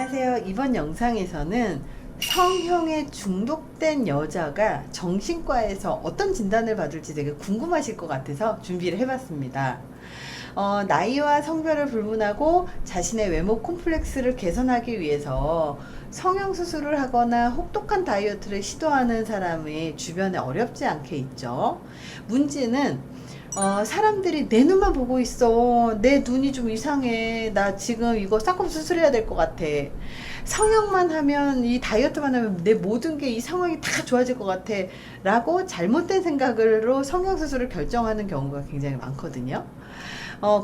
안녕하세요. 이번 영상에서는 성형에 중독된 여자가 정신과에서 어떤 진단을 받을지 되게 궁금하실 것 같아서 준비를 해봤습니다. 나이와 성별을 불문하고 자신의 외모 콤플렉스를 개선하기 위해서 성형수술을 하거나 혹독한 다이어트를 시도하는 사람이 주변에 어렵지 않게 있죠. 문제는 사람들이 내 눈만 보고 있어. 내 눈이 좀 이상해. 나 지금 이거 쌍꺼풀 수술해야 될 것 같아. 성형만 하면, 이 다이어트만 하면 내 모든 게 이 상황이 다 좋아질 것 같아. 라고 잘못된 생각으로 성형수술을 결정하는 경우가 굉장히 많거든요.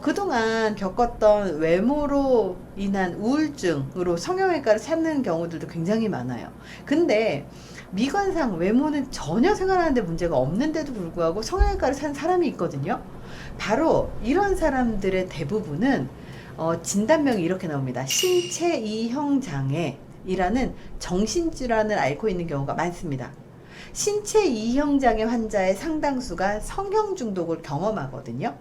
그동안 겪었던 외모로 인한 우울증으로 성형외과를 찾는 경우들도 굉장히 많아요. 근데 미관상 외모는 전혀 생활하는데 문제가 없는데도 불구하고 성형외과를 찾는 사람이 있거든요. 바로 이런 사람들의 대부분은 진단명이 이렇게 나옵니다. 신체 이형 장애이라는 정신질환을 앓고 있는 경우가 많습니다. 신체 이형 장애 환자의 상당수가 성형 중독을 경험하거든요.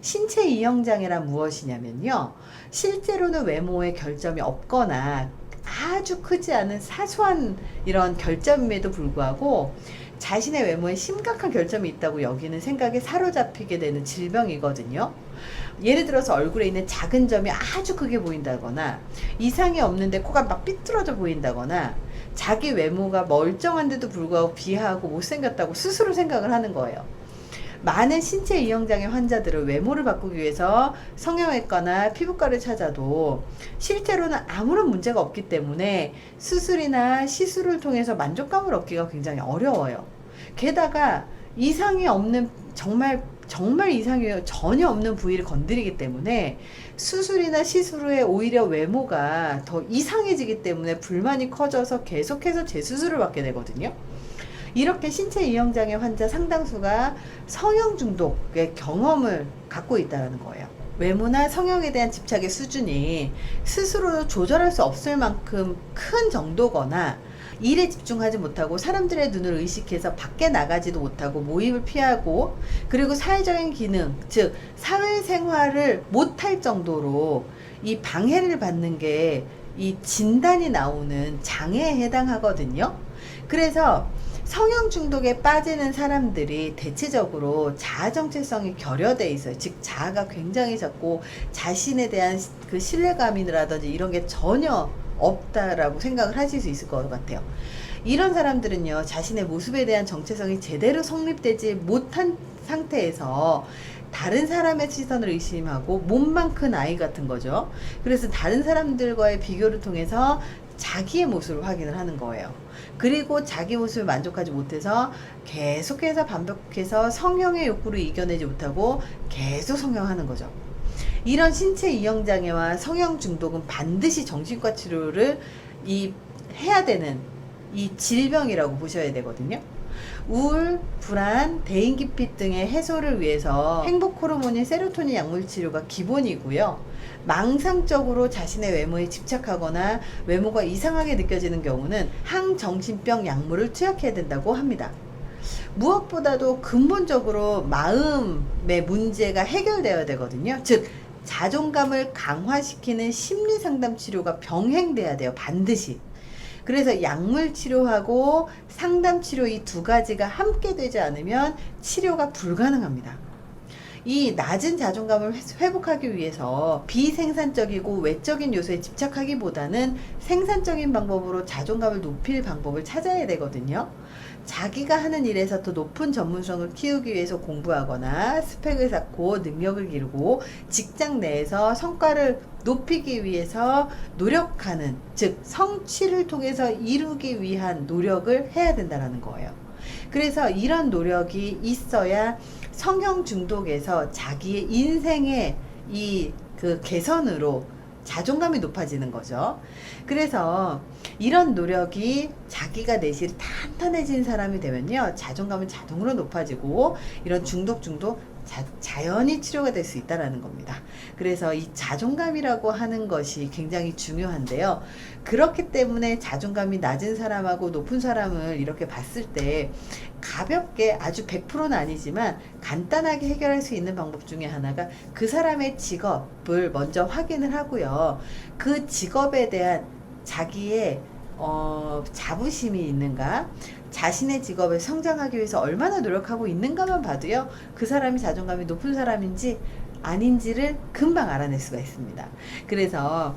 신체 이형 장애란 무엇이냐면요, 실제로는 외모에 결점이 없거나 아주 크지 않은 사소한 이런 결점임에도 불구하고 자신의 외모에 심각한 결점이 있다고 여기는 생각에 사로잡히게 되는 질병이거든요. 예를 들어서 얼굴에 있는 작은 점이 아주 크게 보인다거나, 이상이 없는데 코가 막 삐뚤어져 보인다거나, 자기 외모가 멀쩡한데도 불구하고 비하하고 못생겼다고 스스로 생각을 하는 거예요. 많은 신체 이형장애 환자들은 외모를 바꾸기 위해서 성형외과나 피부과를 찾아도 실제로는 아무런 문제가 없기 때문에 수술이나 시술을 통해서 만족감을 얻기가 굉장히 어려워요. 게다가 이상이 없는, 정말 이상이 전혀 없는 부위를 건드리기 때문에 수술이나 시술 후에 오히려 외모가 더 이상해지기 때문에 불만이 커져서 계속해서 재수술을 받게 되거든요. 이렇게 신체 이형장애 환자 상당수가 성형 중독의 경험을 갖고 있다는 거예요. 외모나 성형에 대한 집착의 수준이 스스로 조절할 수 없을 만큼 큰 정도거나, 일에 집중하지 못하고 사람들의 눈을 의식해서 밖에 나가지도 못하고 모임을 피하고, 그리고 사회적인 기능, 즉 사회생활을 못할 정도로 이 방해를 받는 게 이 진단이 나오는 장애에 해당하거든요. 그래서 성형 중독에 빠지는 사람들이 대체적으로 자아 정체성이 결여돼 있어요. 즉 자아가 굉장히 작고 자신에 대한 그 신뢰감이라든지 이런 게 전혀 없다라고 생각을 하실 수 있을 것 같아요. 이런 사람들은요, 자신의 모습에 대한 정체성이 제대로 성립되지 못한 상태에서 다른 사람의 시선을 의심하고 몸만 큰 아이 같은 거죠. 그래서 다른 사람들과의 비교를 통해서 자기의 모습을 확인을 하는 거예요. 그리고 자기 모습을 만족하지 못해서 계속해서 반복해서 성형의 욕구를 이겨내지 못하고 계속 성형하는 거죠. 이런 신체 이형장애와 성형 중독은 반드시 정신과 치료를 해야 되는 이 질병이라고 보셔야 되거든요. 우울, 불안, 대인기피 등의 해소를 위해서 행복 호르몬인 세로토닌 약물 치료가 기본이고요. 망상적으로 자신의 외모에 집착하거나 외모가 이상하게 느껴지는 경우는 항정신병 약물을 투약해야 된다고 합니다. 무엇보다도 근본적으로 마음의 문제가 해결되어야 되거든요. 즉 자존감을 강화시키는 심리상담 치료가 병행돼야 돼요. 반드시. 그래서 약물 치료하고 상담 치료 이 두 가지가 함께 되지 않으면 치료가 불가능합니다. 이 낮은 자존감을 회복하기 위해서 비생산적이고 외적인 요소에 집착하기보다는 생산적인 방법으로 자존감을 높일 방법을 찾아야 되거든요. 자기가 하는 일에서 더 높은 전문성을 키우기 위해서 공부하거나 스펙을 쌓고 능력을 기르고 직장 내에서 성과를 높이기 위해서 노력하는, 즉 성취를 통해서 이루기 위한 노력을 해야 된다는 거예요. 그래서 이런 노력이 있어야 성형 중독에서 자기의 인생의 그 개선으로 자존감이 높아지는 거죠. 그래서 이런 노력이 자기가 내실이 탄탄해진 사람이 되면요, 자존감은 자동으로 높아지고 이런 중독 자연히 치료가 될 수 있다는 겁니다. 그래서 이 자존감이라고 하는 것이 굉장히 중요한데요. 그렇기 때문에 자존감이 낮은 사람하고 높은 사람을 이렇게 봤을 때 가볍게, 아주 100%는 아니지만 간단하게 해결할 수 있는 방법 중에 하나가 그 사람의 직업을 먼저 확인을 하고요. 그 직업에 대한 자기의 자부심이 있는가, 자신의 직업에 성장하기 위해서 얼마나 노력하고 있는가만 봐도요, 그 사람이 자존감이 높은 사람인지 아닌지를 금방 알아낼 수가 있습니다. 그래서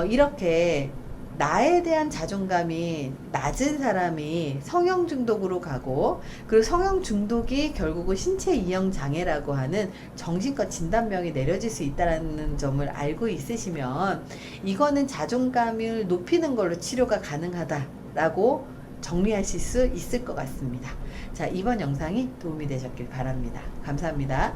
이렇게 나에 대한 자존감이 낮은 사람이 성형 중독으로 가고, 그리고 성형 중독이 결국은 신체 이형 장애라고 하는 정신과 진단명이 내려질 수 있다는 점을 알고 있으시면 이거는 자존감을 높이는 걸로 치료가 가능하다라고 정리하실 수 있을 것 같습니다. 자, 이번 영상이 도움이 되셨길 바랍니다. 감사합니다.